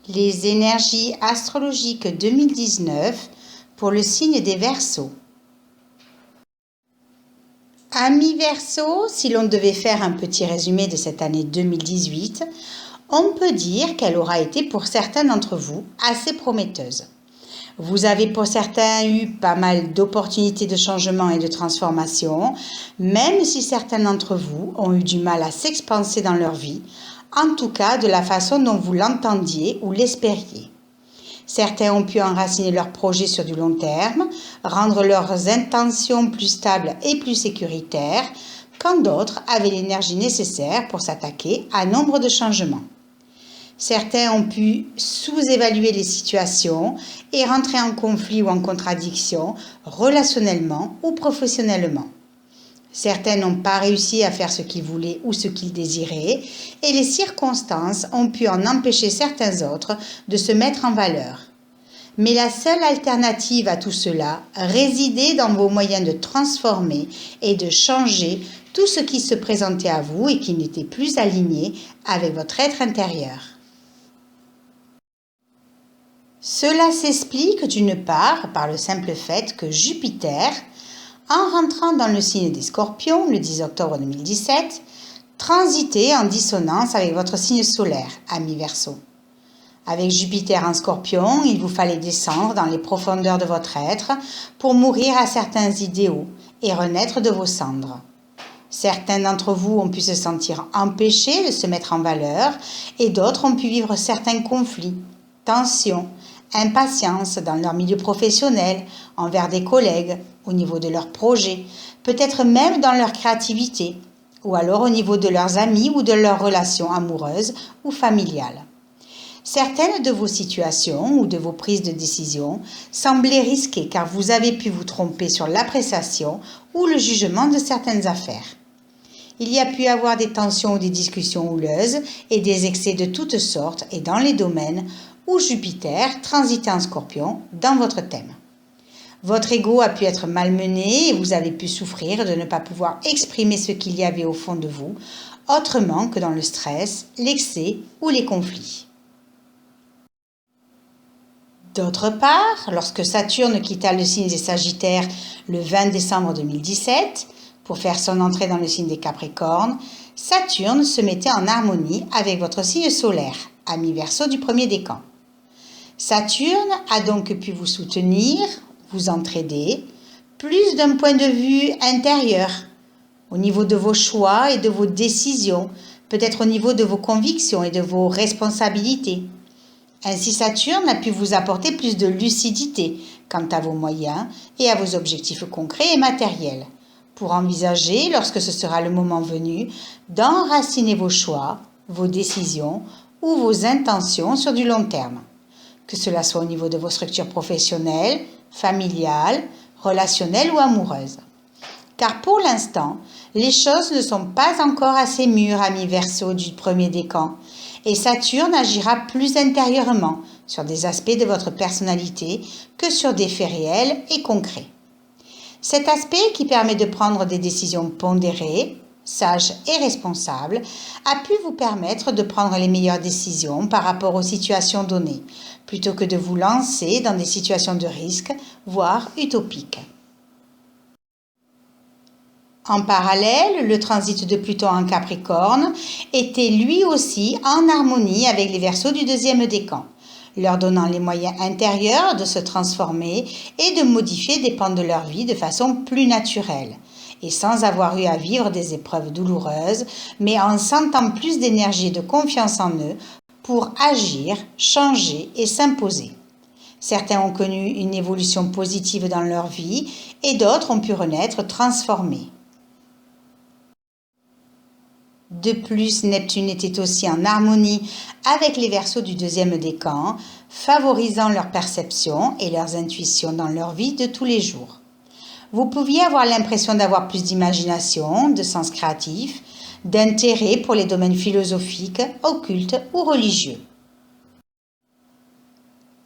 Les énergies astrologiques 2019 pour le signe des Verseaux. Amis Verseaux, si l'on devait faire un petit résumé de cette année 2018, on peut dire qu'elle aura été pour certains d'entre vous assez prometteuse. Vous avez pour certains eu pas mal d'opportunités de changement et de transformation, même si certains d'entre vous ont eu du mal à s'expanser dans leur vie, en tout cas de la façon dont vous l'entendiez ou l'espériez. Certains ont pu enraciner leurs projets sur du long terme, rendre leurs intentions plus stables et plus sécuritaires, quand d'autres avaient l'énergie nécessaire pour s'attaquer à nombre de changements. Certains ont pu sous-évaluer les situations et rentrer en conflit ou en contradiction relationnellement ou professionnellement. Certains n'ont pas réussi à faire ce qu'ils voulaient ou ce qu'ils désiraient et les circonstances ont pu en empêcher certains autres de se mettre en valeur. Mais la seule alternative à tout cela résidait dans vos moyens de transformer et de changer tout ce qui se présentait à vous et qui n'était plus aligné avec votre être intérieur. Cela s'explique d'une part par le simple fait que Jupiter, en rentrant dans le signe des Scorpions le 10 octobre 2017, transitait en dissonance avec votre signe solaire, amis Verseaux. Avec Jupiter en Scorpion, il vous fallait descendre dans les profondeurs de votre être pour mourir à certains idéaux et renaître de vos cendres. Certains d'entre vous ont pu se sentir empêchés de se mettre en valeur et d'autres ont pu vivre certains conflits, tensions, impatience dans leur milieu professionnel, envers des collègues, au niveau de leurs projets, peut-être même dans leur créativité, ou alors au niveau de leurs amis ou de leurs relations amoureuses ou familiales. Certaines de vos situations ou de vos prises de décision semblaient risquées car vous avez pu vous tromper sur l'appréciation ou le jugement de certaines affaires. Il y a pu avoir des tensions ou des discussions houleuses et des excès de toutes sortes et dans les domaines où Jupiter transitait en Scorpion dans votre thème. Votre ego a pu être malmené et vous avez pu souffrir de ne pas pouvoir exprimer ce qu'il y avait au fond de vous, autrement que dans le stress, l'excès ou les conflits. D'autre part, lorsque Saturne quitta le signe des Sagittaires le 20 décembre 2017, pour faire son entrée dans le signe des Capricornes, Saturne se mettait en harmonie avec votre signe solaire, amis Verseaux du premier décan. Saturne a donc pu vous soutenir, vous entraider, plus d'un point de vue intérieur, au niveau de vos choix et de vos décisions, peut-être au niveau de vos convictions et de vos responsabilités. Ainsi, Saturne a pu vous apporter plus de lucidité quant à vos moyens et à vos objectifs concrets et matériels, pour envisager, lorsque ce sera le moment venu, d'enraciner vos choix, vos décisions ou vos intentions sur du long terme. Que cela soit au niveau de vos structures professionnelles, familiales, relationnelles ou amoureuses. Car pour l'instant, les choses ne sont pas encore assez mûres, amis Verseaux du premier décan, et Saturne agira plus intérieurement sur des aspects de votre personnalité que sur des faits réels et concrets. Cet aspect qui permet de prendre des décisions pondérées, sages et responsables, a pu vous permettre de prendre les meilleures décisions par rapport aux situations données, plutôt que de vous lancer dans des situations de risque, voire utopiques. En parallèle, le transit de Pluton en Capricorne était lui aussi en harmonie avec les Verseaux du deuxième décan, leur donnant les moyens intérieurs de se transformer et de modifier des pans de leur vie de façon plus naturelle, et sans avoir eu à vivre des épreuves douloureuses, mais en sentant plus d'énergie et de confiance en eux pour agir, changer et s'imposer. Certains ont connu une évolution positive dans leur vie et d'autres ont pu renaître transformés. De plus, Neptune était aussi en harmonie avec les Verseaux du deuxième décan, favorisant leur perception et leurs intuitions dans leur vie de tous les jours. Vous pouviez avoir l'impression d'avoir plus d'imagination, de sens créatif, d'intérêt pour les domaines philosophiques, occultes ou religieux.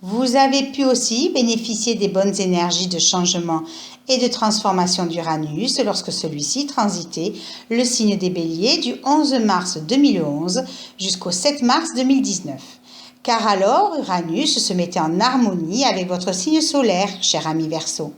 Vous avez pu aussi bénéficier des bonnes énergies de changement et de transformation d'Uranus lorsque celui-ci transitait le signe des Béliers du 11 mars 2011 jusqu'au 7 mars 2019, car alors Uranus se mettait en harmonie avec votre signe solaire, cher ami Verseau.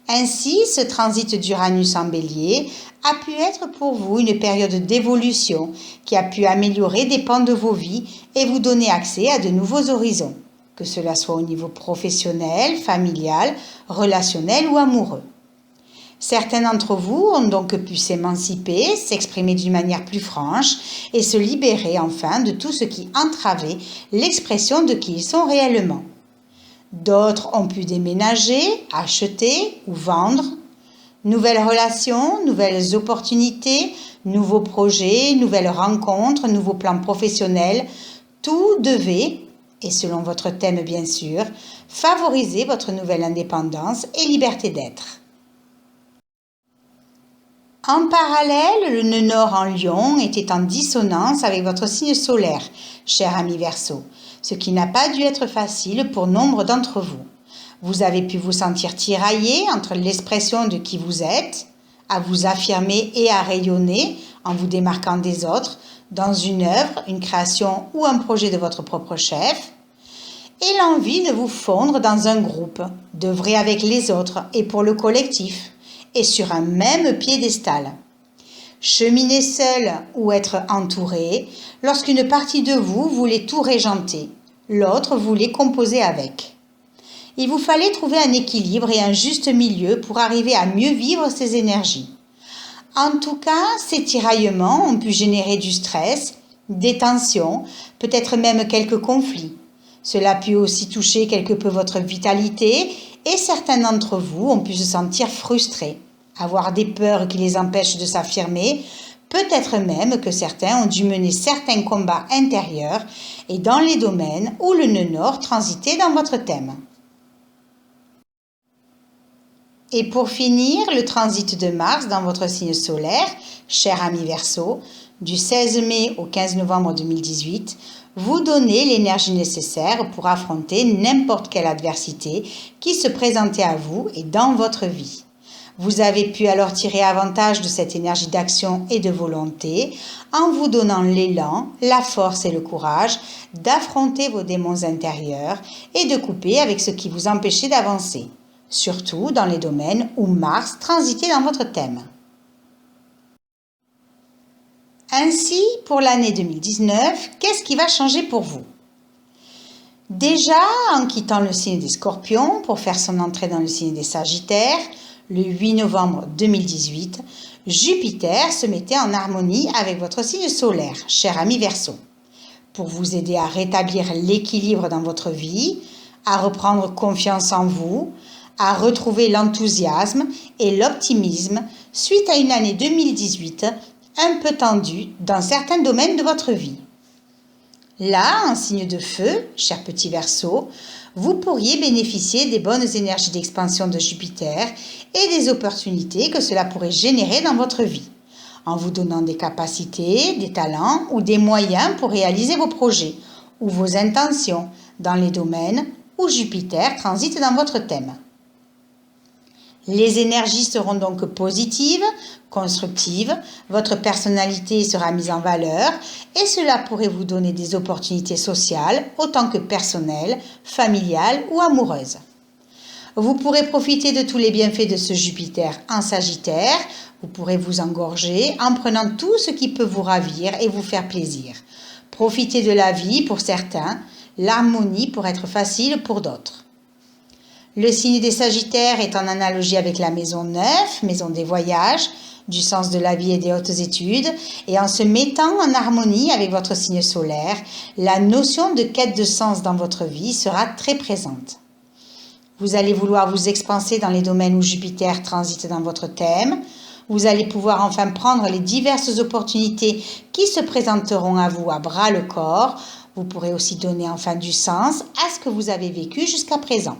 Ainsi, ce transit d'Uranus en Bélier a pu être pour vous une période d'évolution qui a pu améliorer des pans de vos vies et vous donner accès à de nouveaux horizons, que cela soit au niveau professionnel, familial, relationnel ou amoureux. Certains d'entre vous ont donc pu s'émanciper, s'exprimer d'une manière plus franche et se libérer enfin de tout ce qui entravait l'expression de qui ils sont réellement. D'autres ont pu déménager, acheter ou vendre. Nouvelles relations, nouvelles opportunités, nouveaux projets, nouvelles rencontres, nouveaux plans professionnels, tout devait, et selon votre thème bien sûr, favoriser votre nouvelle indépendance et liberté d'être. En parallèle, le nœud nord en Lion était en dissonance avec votre signe solaire, cher ami Verseau, ce qui n'a pas dû être facile pour nombre d'entre vous. Vous avez pu vous sentir tiraillé entre l'expression de qui vous êtes, à vous affirmer et à rayonner en vous démarquant des autres, dans une œuvre, une création ou un projet de votre propre chef, et l'envie de vous fondre dans un groupe, d'œuvrer avec les autres et pour le collectif, et sur un même piédestal. Cheminer seul ou être entouré, lorsqu'une partie de vous voulait tout régenter, l'autre voulait composer avec. Il vous fallait trouver un équilibre et un juste milieu pour arriver à mieux vivre ces énergies. En tout cas, ces tiraillements ont pu générer du stress, des tensions, peut-être même quelques conflits. Cela a pu aussi toucher quelque peu votre vitalité et certains d'entre vous ont pu se sentir frustrés, avoir des peurs qui les empêchent de s'affirmer, peut-être même que certains ont dû mener certains combats intérieurs et dans les domaines où le nœud nord transitait dans votre thème. Et pour finir, le transit de Mars dans votre signe solaire, cher ami Verseau, du 16 mai au 15 novembre 2018, vous donnez l'énergie nécessaire pour affronter n'importe quelle adversité qui se présentait à vous et dans votre vie. Vous avez pu alors tirer avantage de cette énergie d'action et de volonté en vous donnant l'élan, la force et le courage d'affronter vos démons intérieurs et de couper avec ce qui vous empêchait d'avancer, surtout dans les domaines où Mars transitait dans votre thème. Ainsi, pour l'année 2019, qu'est-ce qui va changer pour vous? Déjà, en quittant le signe des Scorpions pour faire son entrée dans le signe des Sagittaires, le 8 novembre 2018, Jupiter se mettait en harmonie avec votre signe solaire, cher ami Verseau, pour vous aider à rétablir l'équilibre dans votre vie, à reprendre confiance en vous, à retrouver l'enthousiasme et l'optimisme suite à une année 2018 un peu tendue dans certains domaines de votre vie. Là, en signe de feu, cher petit Verseau, vous pourriez bénéficier des bonnes énergies d'expansion de Jupiter et des opportunités que cela pourrait générer dans votre vie, en vous donnant des capacités, des talents ou des moyens pour réaliser vos projets ou vos intentions dans les domaines où Jupiter transite dans votre thème. Les énergies seront donc positives, constructives, votre personnalité sera mise en valeur et cela pourrait vous donner des opportunités sociales autant que personnelles, familiales ou amoureuses. Vous pourrez profiter de tous les bienfaits de ce Jupiter en Sagittaire, vous pourrez vous engorger en prenant tout ce qui peut vous ravir et vous faire plaisir. Profitez de la vie pour certains, l'harmonie pour être facile pour d'autres. Le signe des Sagittaires est en analogie avec la maison 9, maison des voyages, du sens de la vie et des hautes études, et en se mettant en harmonie avec votre signe solaire, la notion de quête de sens dans votre vie sera très présente. Vous allez vouloir vous expanser dans les domaines où Jupiter transite dans votre thème. Vous allez pouvoir enfin prendre les diverses opportunités qui se présenteront à vous à bras le corps. Vous pourrez aussi donner enfin du sens à ce que vous avez vécu jusqu'à présent.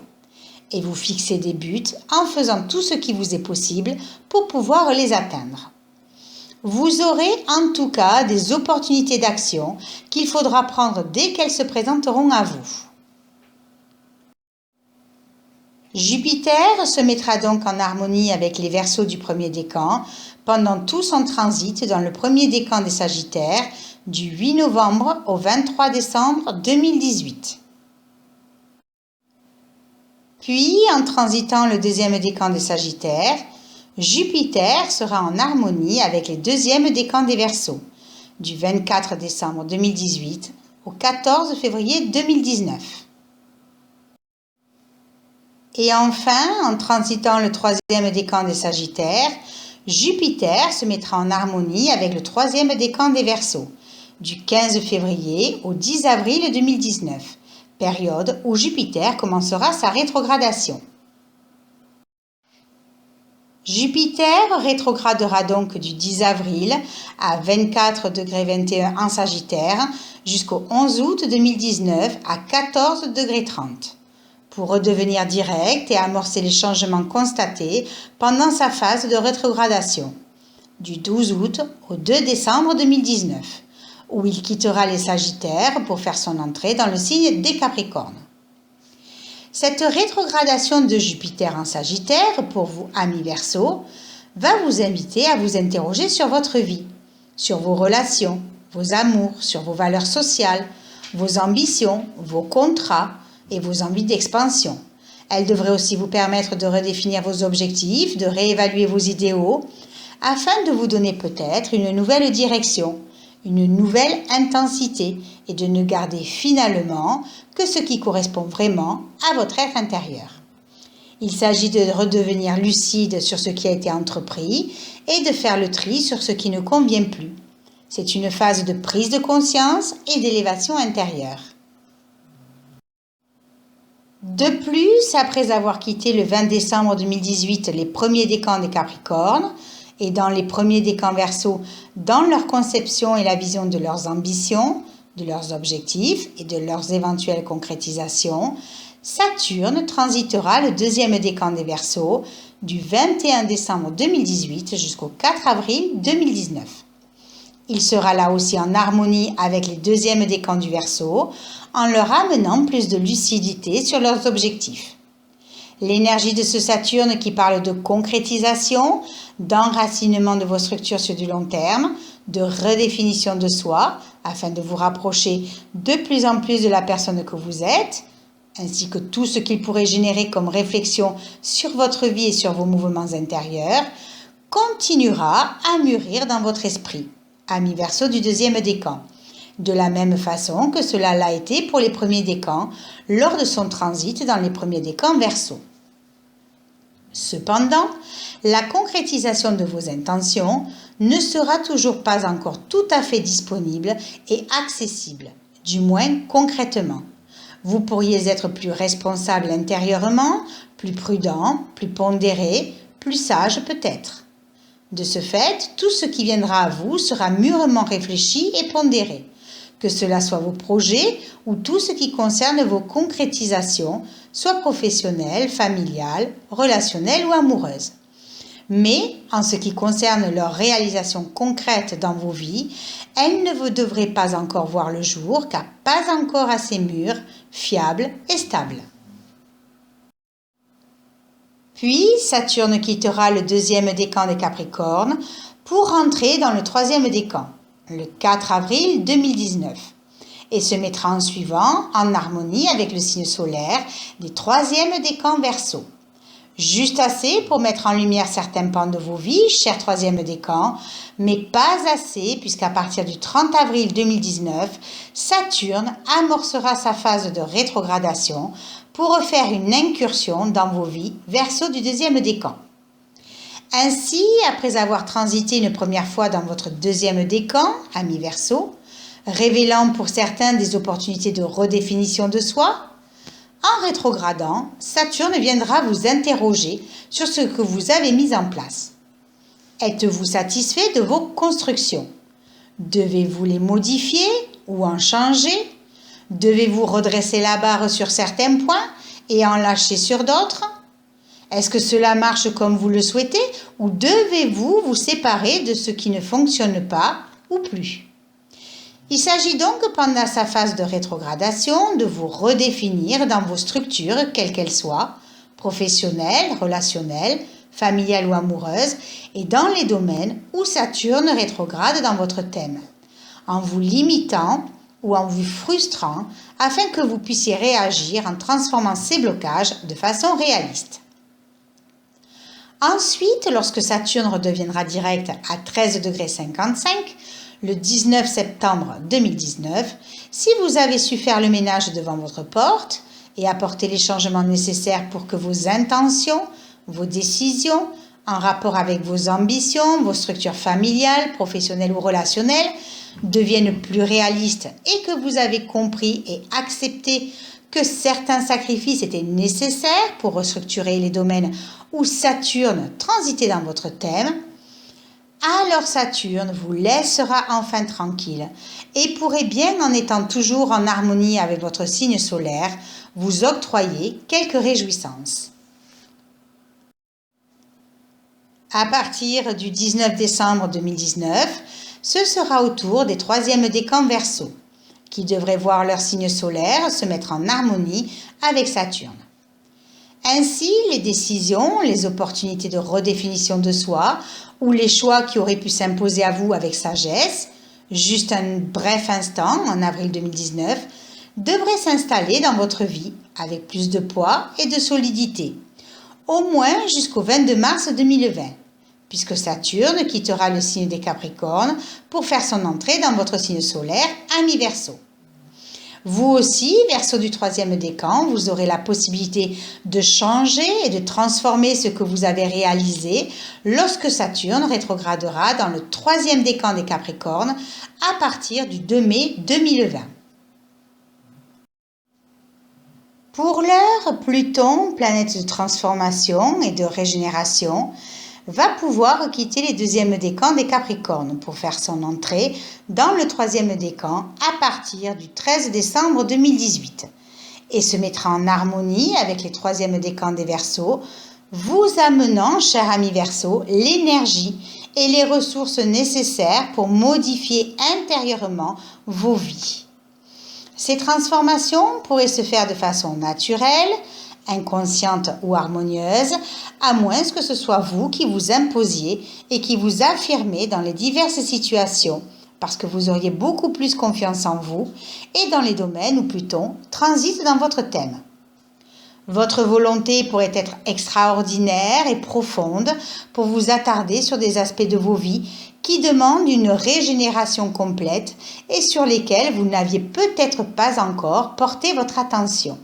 Et vous fixer des buts en faisant tout ce qui vous est possible pour pouvoir les atteindre. Vous aurez en tout cas des opportunités d'action qu'il faudra prendre dès qu'elles se présenteront à vous. Jupiter se mettra donc en harmonie avec les Verseaux du premier décan pendant tout son transit dans le premier décan des Sagittaires du 8 novembre au 23 décembre 2018. Puis, en transitant le deuxième décan des Sagittaires, Jupiter sera en harmonie avec les deuxièmes décans des Verseaux, du 24 décembre 2018 au 14 février 2019. Et enfin, en transitant le troisième décan des Sagittaires, Jupiter se mettra en harmonie avec le troisième décan des Verseaux, du 15 février au 10 avril 2019, période où Jupiter commencera sa rétrogradation. Jupiter rétrogradera donc du 10 avril à 24,21 en Sagittaire jusqu'au 11 août 2019 à 14,30 pour redevenir direct et amorcer les changements constatés pendant sa phase de rétrogradation, du 12 août au 2 décembre 2019, où il quittera les Sagittaires pour faire son entrée dans le signe des Capricornes. Cette rétrogradation de Jupiter en Sagittaire, pour vous, amis Verseaux, va vous inviter à vous interroger sur votre vie, sur vos relations, vos amours, sur vos valeurs sociales, vos ambitions, vos contrats et vos envies d'expansion. Elle devrait aussi vous permettre de redéfinir vos objectifs, de réévaluer vos idéaux, afin de vous donner peut-être une nouvelle direction, une nouvelle intensité et de ne garder finalement que ce qui correspond vraiment à votre être intérieur. Il s'agit de redevenir lucide sur ce qui a été entrepris et de faire le tri sur ce qui ne convient plus. C'est une phase de prise de conscience et d'élévation intérieure. De plus, après avoir quitté le 20 décembre 2018 les premiers décans des Capricornes, et dans les premiers décans Verseaux, dans leur conception et la vision de leurs ambitions, de leurs objectifs et de leurs éventuelles concrétisations, Saturne transitera le deuxième décan des Verseaux du 21 décembre 2018 jusqu'au 4 avril 2019. Il sera là aussi en harmonie avec les deuxièmes décans du Verseau, en leur amenant plus de lucidité sur leurs objectifs. L'énergie de ce Saturne qui parle de concrétisation, d'enracinement de vos structures sur du long terme, de redéfinition de soi, afin de vous rapprocher de plus en plus de la personne que vous êtes, ainsi que tout ce qu'il pourrait générer comme réflexion sur votre vie et sur vos mouvements intérieurs, continuera à mûrir dans votre esprit, amis Verseaux du deuxième décan, de la même façon que cela l'a été pour les premiers décans lors de son transit dans les premiers décans Verseaux. Cependant, la concrétisation de vos intentions ne sera toujours pas encore tout à fait disponible et accessible, du moins concrètement. Vous pourriez être plus responsable intérieurement, plus prudent, plus pondéré, plus sage peut-être. De ce fait, tout ce qui viendra à vous sera mûrement réfléchi et pondéré, que cela soit vos projets ou tout ce qui concerne vos concrétisations, soit professionnelles, familiales, relationnelles ou amoureuses. Mais, en ce qui concerne leur réalisation concrète dans vos vies, elles ne vous devraient pas encore voir le jour car pas encore assez mûres, fiables et stables. Puis, Saturne quittera le deuxième décan des Capricornes pour entrer dans le troisième décan, le 4 avril 2019, et se mettra en suivant en harmonie avec le signe solaire des troisièmes décans Verseaux. Juste assez pour mettre en lumière certains pans de vos vies, chers troisième décan, mais pas assez puisqu'à partir du 30 avril 2019, Saturne amorcera sa phase de rétrogradation pour refaire une incursion dans vos vies Verseaux du deuxième décan. Ainsi, après avoir transité une première fois dans votre deuxième décan, amis Verseaux, révélant pour certains des opportunités de redéfinition de soi, en rétrogradant, Saturne viendra vous interroger sur ce que vous avez mis en place. Êtes-vous satisfait de vos constructions? Devez-vous les modifier ou en changer? Devez-vous redresser la barre sur certains points et en lâcher sur d'autres? Est-ce que cela marche comme vous le souhaitez ou devez-vous vous séparer de ce qui ne fonctionne pas ou plus? Il s'agit donc pendant sa phase de rétrogradation de vous redéfinir dans vos structures, quelles qu'elles soient, professionnelles, relationnelles, familiales ou amoureuses, et dans les domaines où Saturne rétrograde dans votre thème, en vous limitant ou en vous frustrant afin que vous puissiez réagir en transformant ces blocages de façon réaliste. Ensuite, lorsque Saturne redeviendra direct à 13 degrés 55, le 19 septembre 2019, si vous avez su faire le ménage devant votre porte et apporter les changements nécessaires pour que vos intentions, vos décisions, en rapport avec vos ambitions, vos structures familiales, professionnelles ou relationnelles, deviennent plus réalistes et que vous avez compris et accepté que certains sacrifices étaient nécessaires pour restructurer les domaines où Saturne transitait dans votre thème, alors Saturne vous laissera enfin tranquille et pourrait bien, en étant toujours en harmonie avec votre signe solaire, vous octroyer quelques réjouissances. À partir du 19 décembre 2019, ce sera au tour des troisièmes décans Verseau, qui devraient voir leur signe solaire se mettre en harmonie avec Saturne. Ainsi, les décisions, les opportunités de redéfinition de soi ou les choix qui auraient pu s'imposer à vous avec sagesse, juste un bref instant en avril 2019, devraient s'installer dans votre vie avec plus de poids et de solidité, au moins jusqu'au 22 mars 2020, puisque Saturne quittera le signe des Capricornes pour faire son entrée dans votre signe solaire à mi-Verseau. Vous aussi, Verseau du troisième décan, vous aurez la possibilité de changer et de transformer ce que vous avez réalisé lorsque Saturne rétrogradera dans le troisième décan des Capricornes à partir du 2 mai 2020. Pour l'heure, Pluton, planète de transformation et de régénération, va pouvoir quitter les deuxièmes décans des Capricornes pour faire son entrée dans le troisième décan à partir du 13 décembre 2018 et se mettra en harmonie avec les troisièmes décans des Verseaux, vous amenant, cher ami Verseau, l'énergie et les ressources nécessaires pour modifier intérieurement vos vies. Ces transformations pourraient se faire de façon naturelle, inconsciente ou harmonieuse, à moins que ce soit vous qui vous imposiez et qui vous affirmez dans les diverses situations, parce que vous auriez beaucoup plus confiance en vous et dans les domaines où Pluton transite dans votre thème. Votre volonté pourrait être extraordinaire et profonde pour vous attarder sur des aspects de vos vies qui demandent une régénération complète et sur lesquels vous n'aviez peut-être pas encore porté votre attention.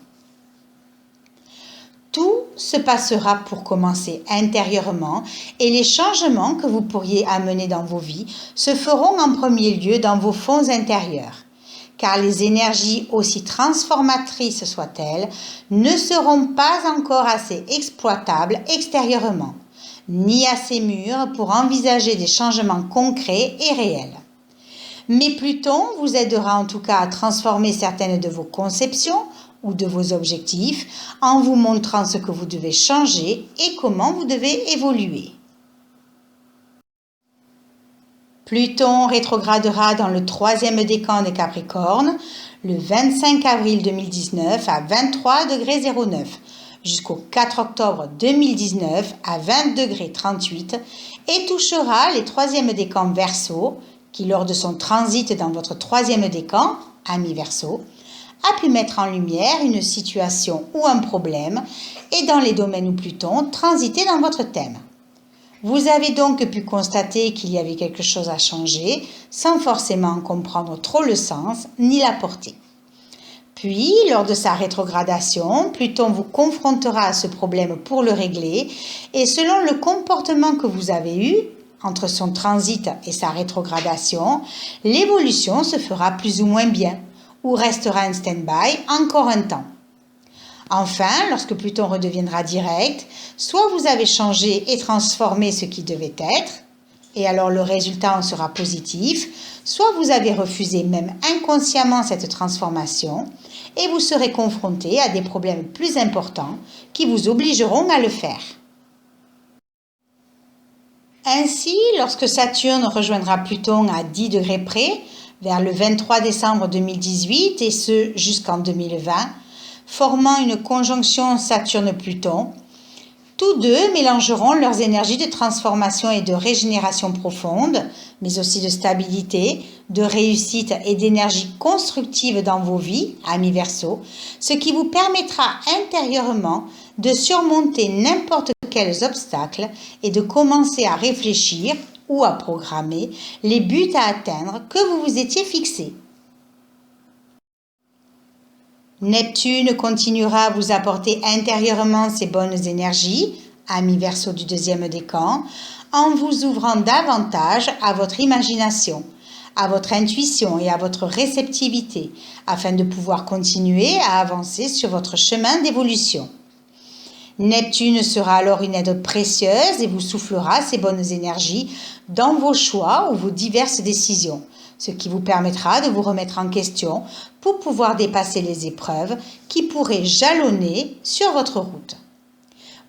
Tout se passera pour commencer intérieurement et les changements que vous pourriez amener dans vos vies se feront en premier lieu dans vos fonds intérieurs, car les énergies, aussi transformatrices soient-elles, ne seront pas encore assez exploitables extérieurement, ni assez mûres pour envisager des changements concrets et réels. Mais Pluton vous aidera en tout cas à transformer certaines de vos conceptions ou de vos objectifs en vous montrant ce que vous devez changer et comment vous devez évoluer. Pluton rétrogradera dans le troisième décan des Capricornes le 25 avril 2019 à 23 degrés 09 jusqu'au 4 octobre 2019 à 20 degrés 38 et touchera les troisièmes décans Verseau qui, lors de son transit dans votre troisième décan, à mi-Verseau, a pu mettre en lumière une situation ou un problème et dans les domaines où Pluton transitait dans votre thème. Vous avez donc pu constater qu'il y avait quelque chose à changer sans forcément en comprendre trop le sens ni la portée. Puis, lors de sa rétrogradation, Pluton vous confrontera à ce problème pour le régler et selon le comportement que vous avez eu entre son transit et sa rétrogradation, l'évolution se fera plus ou moins bien ou restera en stand-by encore un temps. Enfin, lorsque Pluton redeviendra direct, soit vous avez changé et transformé ce qui devait être, et alors le résultat en sera positif, soit vous avez refusé même inconsciemment cette transformation, et vous serez confronté à des problèmes plus importants qui vous obligeront à le faire. Ainsi, lorsque Saturne rejoindra Pluton à 10 degrés près, vers le 23 décembre 2018 et ce jusqu'en 2020, formant une conjonction Saturne-Pluton, Tous deux mélangeront leurs énergies de transformation et de régénération profonde, mais aussi de stabilité, de réussite et d'énergie constructive dans vos vies, amis Verseau, ce qui vous permettra intérieurement de surmonter n'importe quels obstacles et de commencer à réfléchir ou à programmer les buts à atteindre que vous vous étiez fixés. Neptune continuera à vous apporter intérieurement ces bonnes énergies, amis Verseau du deuxième décan, en vous ouvrant davantage à votre imagination, à votre intuition et à votre réceptivité, afin de pouvoir continuer à avancer sur votre chemin d'évolution. Neptune sera alors une aide précieuse et vous soufflera ces bonnes énergies dans vos choix ou vos diverses décisions, ce qui vous permettra de vous remettre en question pour pouvoir dépasser les épreuves qui pourraient jalonner sur votre route.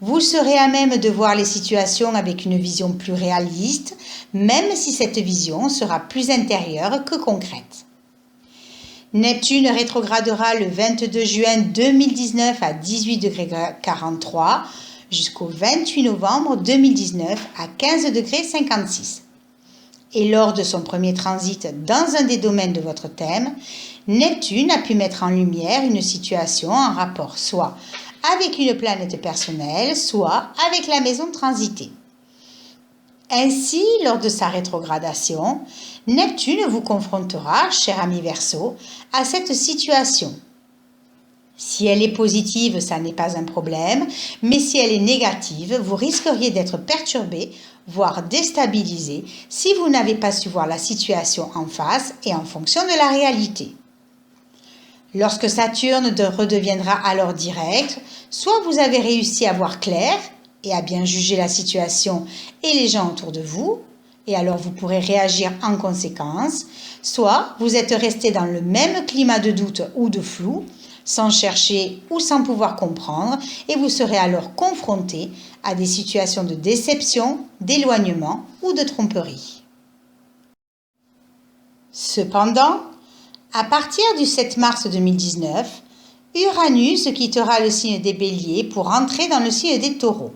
Vous serez à même de voir les situations avec une vision plus réaliste, même si cette vision sera plus intérieure que concrète. Neptune rétrogradera le 22 juin 2019 à 18,43 ' jusqu'au 28 novembre 2019 à 15,56 '. Et lors de son premier transit dans un des domaines de votre thème, Neptune a pu mettre en lumière une situation en rapport soit avec une planète personnelle, soit avec la maison transitée. Ainsi, lors de sa rétrogradation, Neptune vous confrontera, cher ami Verseau, à cette situation. Si elle est positive, ça n'est pas un problème, mais si elle est négative, vous risqueriez d'être perturbé, voire déstabilisé, si vous n'avez pas su voir la situation en face et en fonction de la réalité. Lorsque Saturne redeviendra alors direct, soit vous avez réussi à voir clair et à bien juger la situation et les gens autour de vous, et alors vous pourrez réagir en conséquence, soit vous êtes resté dans le même climat de doute ou de flou, sans chercher ou sans pouvoir comprendre, et vous serez alors confronté à des situations de déception, d'éloignement ou de tromperie. Cependant, à partir du 7 mars 2019, Uranus quittera le signe des Béliers pour entrer dans le signe des Taureaux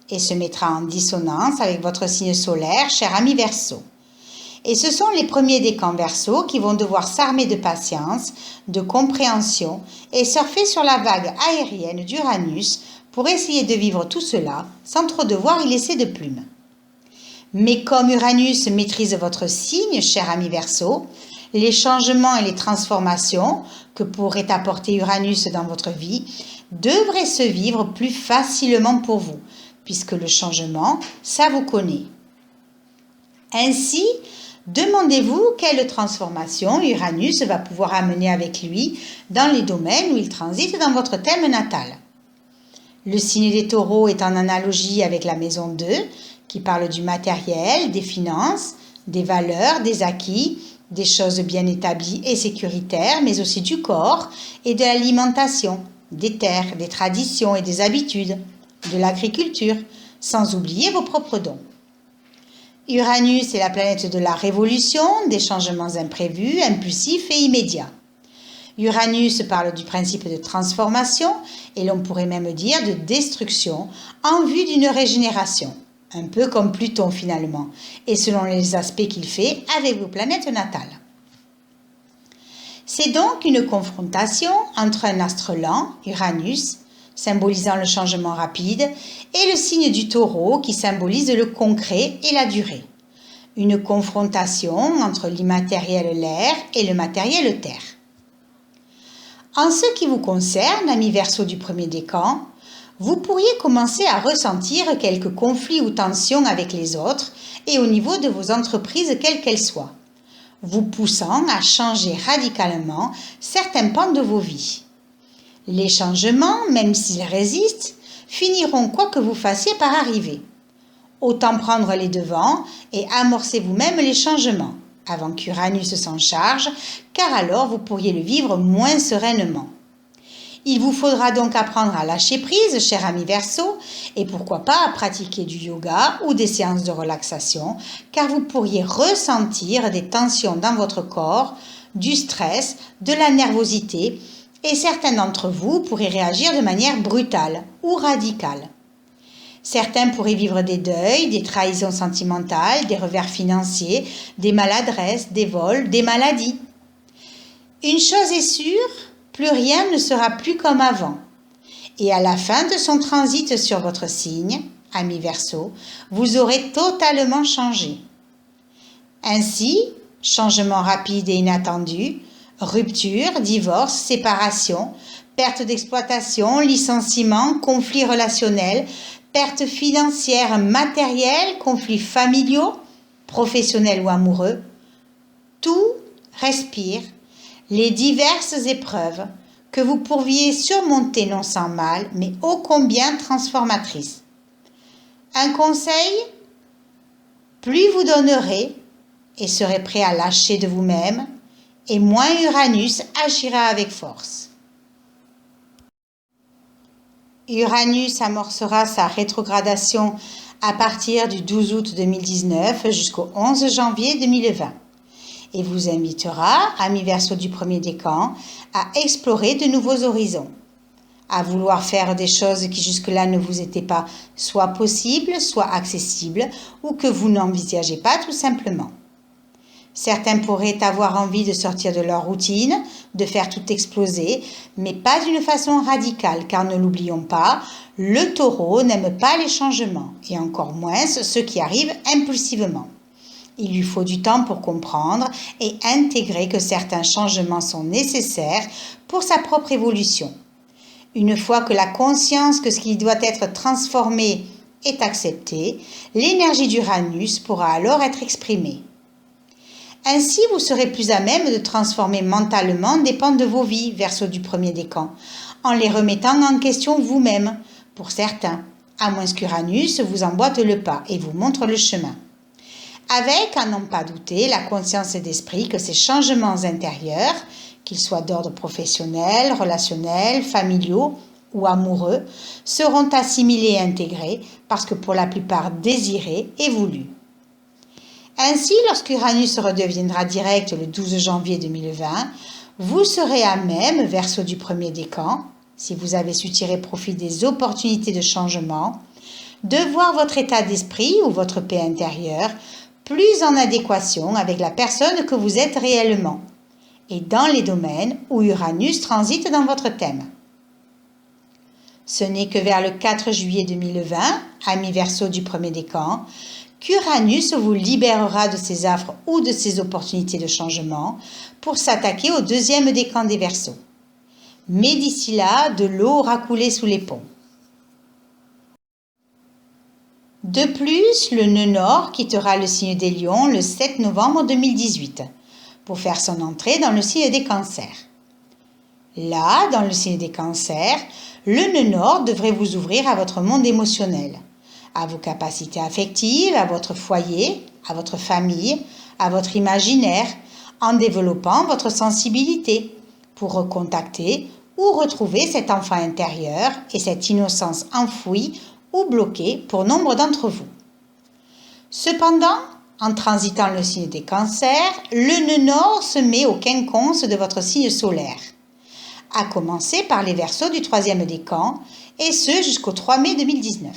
et se mettra en dissonance avec votre signe solaire, cher ami Verseau. Et ce sont les premiers décans Verseau qui vont devoir s'armer de patience, de compréhension et surfer sur la vague aérienne d'Uranus pour essayer de vivre tout cela sans trop devoir y laisser de plume. Mais comme Uranus maîtrise votre signe, cher ami Verseau, les changements et les transformations que pourrait apporter Uranus dans votre vie devraient se vivre plus facilement pour vous, puisque le changement, ça vous connaît. Ainsi, demandez-vous quelle transformation Uranus va pouvoir amener avec lui dans les domaines où il transite dans votre thème natal. Le signe des Taureaux est en analogie avec la maison 2, qui parle du matériel, des finances, des valeurs, des acquis, des choses bien établies et sécuritaires, mais aussi du corps et de l'alimentation, des terres, des traditions et des habitudes, de l'agriculture, sans oublier vos propres dons. Uranus est la planète de la révolution, des changements imprévus, impulsifs et immédiats. Uranus parle du principe de transformation et l'on pourrait même dire de destruction en vue d'une régénération, un peu comme Pluton finalement, et selon les aspects qu'il fait avec vos planètes natales. C'est donc une confrontation entre un astre lent, Uranus, symbolisant le changement rapide, et le signe du Taureau qui symbolise le concret et la durée. Une confrontation entre l'immatériel l'air et le matériel terre. En ce qui vous concerne, amis Verseau du premier décan, vous pourriez commencer à ressentir quelques conflits ou tensions avec les autres et au niveau de vos entreprises quelles qu'elles soient, vous poussant à changer radicalement certains pans de vos vies. Les changements, même s'ils résistent, finiront quoi que vous fassiez par arriver. Autant prendre les devants et amorcer vous-même les changements, avant qu'Uranus s'en charge, car alors vous pourriez le vivre moins sereinement. Il vous faudra donc apprendre à lâcher prise, cher ami Verseau, et pourquoi pas à pratiquer du yoga ou des séances de relaxation, car vous pourriez ressentir des tensions dans votre corps, du stress, de la nervosité, et certains d'entre vous pourraient réagir de manière brutale ou radicale. Certains pourraient vivre des deuils, des trahisons sentimentales, des revers financiers, des maladresses, des vols, des maladies. Une chose est sûre, plus rien ne sera plus comme avant. Et à la fin de son transit sur votre signe, ami Verseau, vous aurez totalement changé. Ainsi, changement rapide et inattendu, rupture, divorce, séparation, perte d'exploitation, licenciement, conflits relationnels, perte financière, matérielle, conflits familiaux, professionnels ou amoureux, tout respire les diverses épreuves que vous pourriez surmonter non sans mal, mais ô combien transformatrices. Un conseil, plus vous donnerez et serez prêt à lâcher de vous-même, et moins Uranus agira avec force. Uranus amorcera sa rétrogradation à partir du 12 août 2019 jusqu'au 11 janvier 2020 et vous invitera, amis Verseau du premier décan, à explorer de nouveaux horizons, à vouloir faire des choses qui jusque-là ne vous étaient pas soit possibles, soit accessibles ou que vous n'envisagez pas tout simplement. Certains pourraient avoir envie de sortir de leur routine, de faire tout exploser, mais pas d'une façon radicale, car ne l'oublions pas, le taureau n'aime pas les changements, et encore moins ceux qui arrivent impulsivement. Il lui faut du temps pour comprendre et intégrer que certains changements sont nécessaires pour sa propre évolution. Une fois que la conscience que ce qui doit être transformé est acceptée, l'énergie d'Uranus pourra alors être exprimée. Ainsi, vous serez plus à même de transformer mentalement des pans de vos vies, Verseau du premier décan, en les remettant en question vous-même, pour certains, à moins qu'Uranus vous emboîte le pas et vous montre le chemin. Avec, à n'en pas douter, la conscience d'esprit que ces changements intérieurs, qu'ils soient d'ordre professionnel, relationnel, familiaux ou amoureux, seront assimilés et intégrés parce que pour la plupart désirés et voulus. Ainsi, lorsqu'Uranus redeviendra direct le 12 janvier 2020, vous serez à même, Verseau du premier décan, si vous avez su tirer profit des opportunités de changement, de voir votre état d'esprit ou votre paix intérieure plus en adéquation avec la personne que vous êtes réellement, et dans les domaines où Uranus transite dans votre thème. Ce n'est que vers le 4 juillet 2020, amis Verseau du premier décan, qu'Uranus vous libérera de ses affres ou de ses opportunités de changement pour s'attaquer au deuxième décan des Verseaux. Mais d'ici là, de l'eau aura coulé sous les ponts. De plus, le nœud nord quittera le signe des Lions le 7 novembre 2018 pour faire son entrée dans le signe des Cancers. Là, dans le signe des Cancers, le nœud nord devrait vous ouvrir à votre monde émotionnel, à vos capacités affectives, à votre foyer, à votre famille, à votre imaginaire, en développant votre sensibilité pour recontacter ou retrouver cet enfant intérieur et cette innocence enfouie ou bloquée pour nombre d'entre vous. Cependant, en transitant le signe des Cancers, le nœud nord se met au quinconce de votre signe solaire, à commencer par les Verseaux du troisième décan, et ce jusqu'au 3 mai 2019.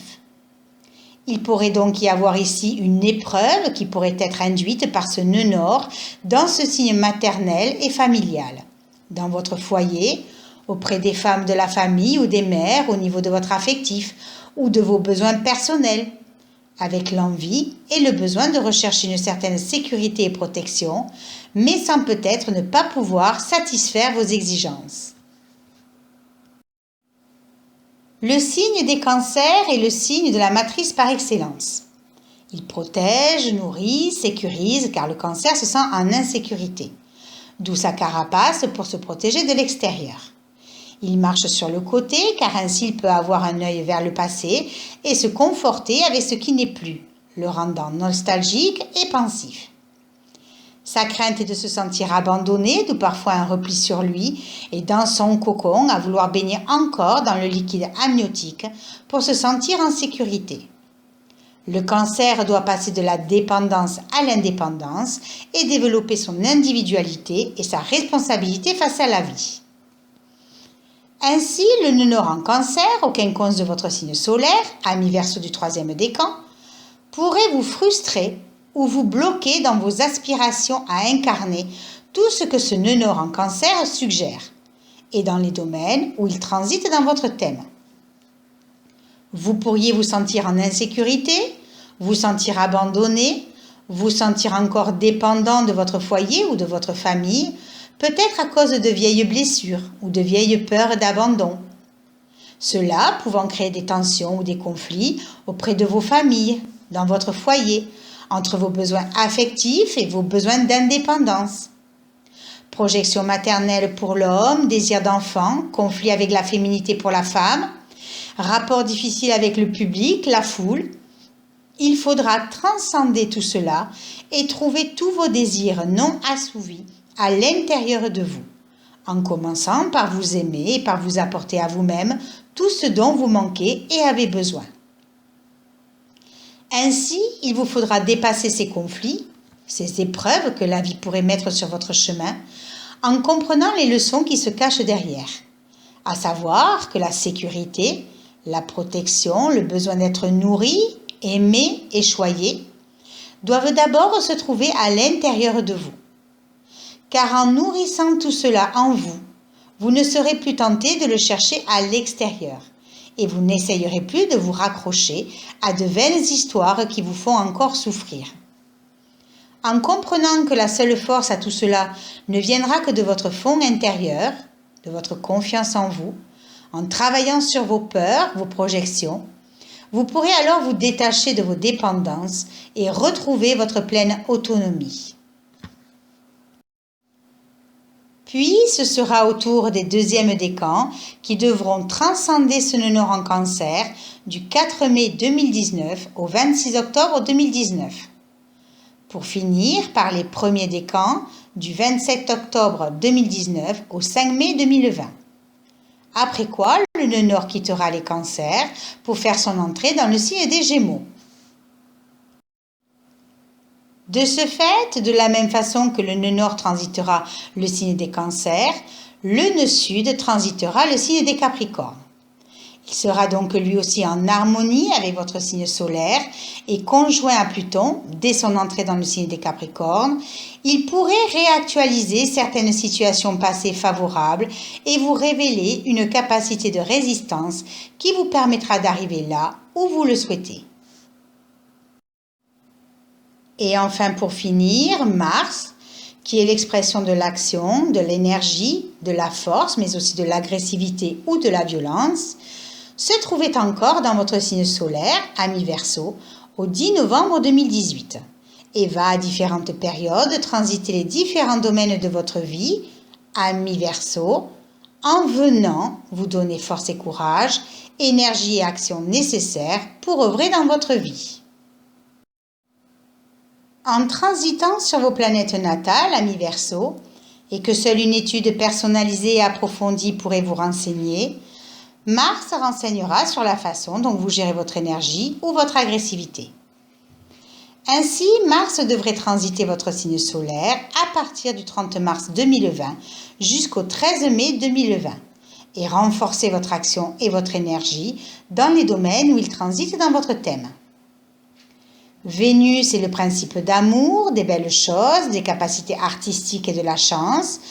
Il pourrait donc y avoir ici une épreuve qui pourrait être induite par ce nœud nord dans ce signe maternel et familial, dans votre foyer, auprès des femmes de la famille ou des mères au niveau de votre affectif ou de vos besoins personnels, avec l'envie et le besoin de rechercher une certaine sécurité et protection, mais sans peut-être ne pas pouvoir satisfaire vos exigences. Le signe des Cancers est le signe de la matrice par excellence. Il protège, nourrit, sécurise, car le Cancer se sent en insécurité, d'où sa carapace pour se protéger de l'extérieur. Il marche sur le côté, car ainsi il peut avoir un œil vers le passé et se conforter avec ce qui n'est plus, le rendant nostalgique et pensif. Sa crainte est de se sentir abandonné, d'où parfois un repli sur lui, et dans son cocon à vouloir baigner encore dans le liquide amniotique pour se sentir en sécurité. Le Cancer doit passer de la dépendance à l'indépendance et développer son individualité et sa responsabilité face à la vie. Ainsi, le nœud nord en cancer, au quinconce de votre signe solaire, ami Verseau du troisième décan, pourrait vous frustrer ou vous bloquer dans vos aspirations à incarner tout ce que ce nœud nord en cancer suggère, et dans les domaines où il transite dans votre thème. Vous pourriez vous sentir en insécurité, vous sentir abandonné, vous sentir encore dépendant de votre foyer ou de votre famille, peut-être à cause de vieilles blessures ou de vieilles peurs d'abandon. Cela pouvant créer des tensions ou des conflits auprès de vos familles, dans votre foyer, entre vos besoins affectifs et vos besoins d'indépendance. Projection maternelle pour l'homme, désir d'enfant, conflit avec la féminité pour la femme, rapport difficile avec le public, la foule. Il faudra transcender tout cela et trouver tous vos désirs non assouvis à l'intérieur de vous, en commençant par vous aimer et par vous apporter à vous-même tout ce dont vous manquez et avez besoin. Ainsi, il vous faudra dépasser ces conflits, ces épreuves que la vie pourrait mettre sur votre chemin, en comprenant les leçons qui se cachent derrière, à savoir que la sécurité, la protection, le besoin d'être nourri, aimé et choyé, doivent d'abord se trouver à l'intérieur de vous. Car en nourrissant tout cela en vous, vous ne serez plus tenté de le chercher à l'extérieur et vous n'essayerez plus de vous raccrocher à de vaines histoires qui vous font encore souffrir. En comprenant que la seule force à tout cela ne viendra que de votre fond intérieur, de votre confiance en vous, en travaillant sur vos peurs, vos projections, vous pourrez alors vous détacher de vos dépendances et retrouver votre pleine autonomie. Puis, ce sera au tour des deuxièmes décans qui devront transcender ce nœud nord en cancer du 4 mai 2019 au 26 octobre 2019. Pour finir par les premiers décans du 27 octobre 2019 au 5 mai 2020. Après quoi, le nœud nord quittera les cancers pour faire son entrée dans le signe des Gémeaux. De ce fait, de la même façon que le nœud nord transitera le signe des cancers, le nœud sud transitera le signe des Capricornes. Il sera donc lui aussi en harmonie avec votre signe solaire et conjoint à Pluton dès son entrée dans le signe des Capricornes. Il pourrait réactualiser certaines situations passées favorables et vous révéler une capacité de résistance qui vous permettra d'arriver là où vous le souhaitez. Et enfin, pour finir, Mars, qui est l'expression de l'action, de l'énergie, de la force, mais aussi de l'agressivité ou de la violence, se trouvait encore dans votre signe solaire, ami Verseau, au 10 novembre 2018, et va à différentes périodes transiter les différents domaines de votre vie, ami Verseau, en venant vous donner force et courage, énergie et action nécessaires pour œuvrer dans votre vie. En transitant sur vos planètes natales, ami Verseau, et que seule une étude personnalisée et approfondie pourrait vous renseigner, Mars renseignera sur la façon dont vous gérez votre énergie ou votre agressivité. Ainsi, Mars devrait transiter votre signe solaire à partir du 30 mars 2020 jusqu'au 13 mai 2020 et renforcer votre action et votre énergie dans les domaines où il transite dans votre thème. Vénus est le principe d'amour, des belles choses, des capacités artistiques et de la chance.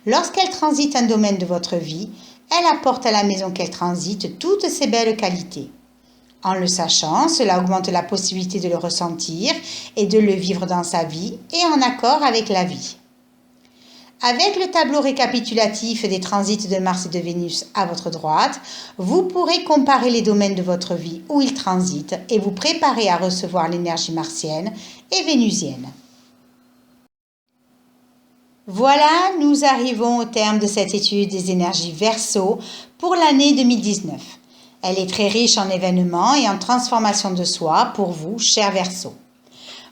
Lorsqu'elle transite un domaine de votre vie, elle apporte à la maison qu'elle transite toutes ces belles qualités. En le sachant, cela augmente la possibilité de le ressentir et de le vivre dans sa vie et en accord avec la vie. Avec le tableau récapitulatif des transits de Mars et de Vénus à votre droite, vous pourrez comparer les domaines de votre vie où ils transitent et vous préparer à recevoir l'énergie martienne et vénusienne. Voilà, nous arrivons au terme de cette étude des énergies Verseau pour l'année 2019. Elle est très riche en événements et en transformation de soi pour vous, chers Verseaux.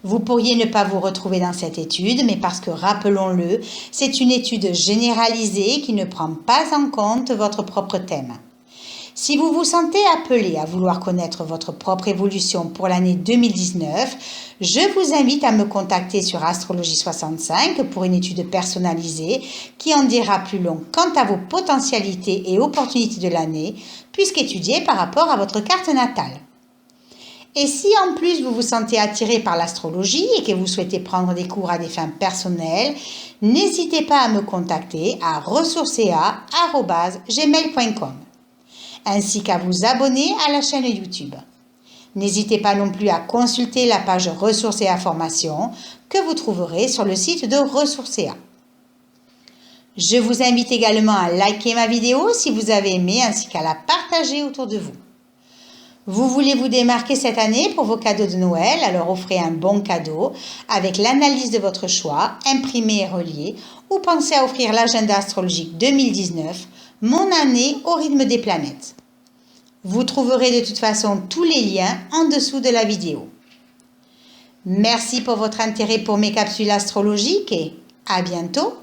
Vous pourriez ne pas vous retrouver dans cette étude, mais parce que, rappelons-le, c'est une étude généralisée qui ne prend pas en compte votre propre thème. Si vous vous sentez appelé à vouloir connaître votre propre évolution pour l'année 2019, je vous invite à me contacter sur Astrologie65 pour une étude personnalisée qui en dira plus long quant à vos potentialités et opportunités de l'année, puisqu'étudiée par rapport à votre carte natale. Et si en plus vous vous sentez attiré par l'astrologie et que vous souhaitez prendre des cours à des fins personnelles, n'hésitez pas à me contacter à ressourcea@gmail.com, ainsi qu'à vous abonner à la chaîne YouTube. N'hésitez pas non plus à consulter la page Ressourcea Formation que vous trouverez sur le site de Ressourcea. Je vous invite également à liker ma vidéo si vous avez aimé, ainsi qu'à la partager autour de vous. Vous voulez vous démarquer cette année pour vos cadeaux de Noël, alors offrez un bon cadeau avec l'analyse de votre choix, imprimé et relié, ou pensez à offrir l'agenda astrologique 2019, mon année au rythme des planètes. Vous trouverez de toute façon tous les liens en dessous de la vidéo. Merci pour votre intérêt pour mes capsules astrologiques et à bientôt.